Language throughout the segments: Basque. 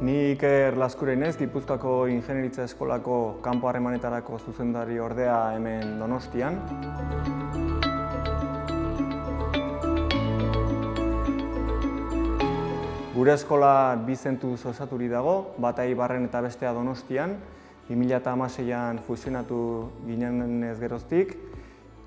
Ni Iker Laskure naiz, Gipuzkoako Ingeniaritza Eskolako kanpo harremanetarako zuzendari ordea hemen Donostian. Gure eskola bi zentuz osaturik dago, bata Eibarren eta bestea Donostian. 2016an fusionatu ginen ez geroztik.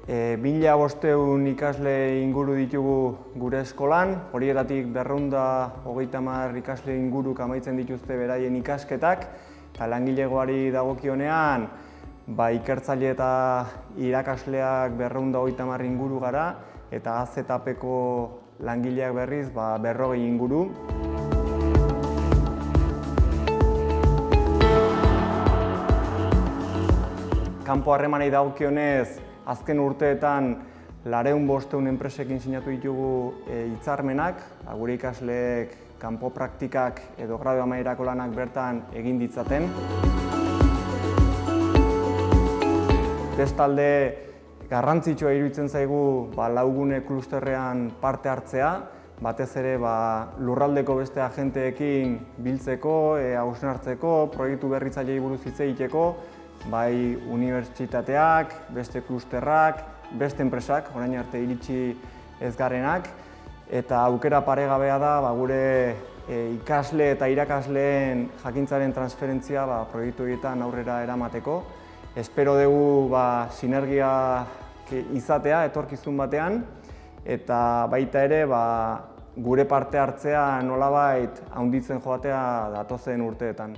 1500 ikasle inguru ditugu gure eskolan, horietatik 230 ikasle inguruk amaitzen dituzte beraien ikasketak, eta langilegoari dagokionean, ikertzaile eta irakasleak 230 inguru gara, eta AZP-ko langileak berriz 40 inguru. Kanpo harremanei dagokionez, azken urteetan 400 enpresekin sinatu ditugu hitzarmenak, gure ikasleek kanpo praktikak edo gradu amaierako lanak bertan egin ditzaten. Bestalde, garrantzitsua iruditzen zaigu laugune klusterrean parte hartzea, batez ere lurraldeko beste agenteekin biltzeko, hausnartzeko, proiektu berritzailei buruz hitz egiteko, bai unibertsitateak, beste klusterrak, beste enpresak, orain arte iritsi ez garenak, eta aukera paregabea da gure ikasle eta irakasleen jakintzaren transferentzia proiektu horietan aurrera eramateko. Espero dugu sinergia izatea etorkizun batean, eta baita ere gure parte hartzea nolabait handitzen joatea datozen urteetan.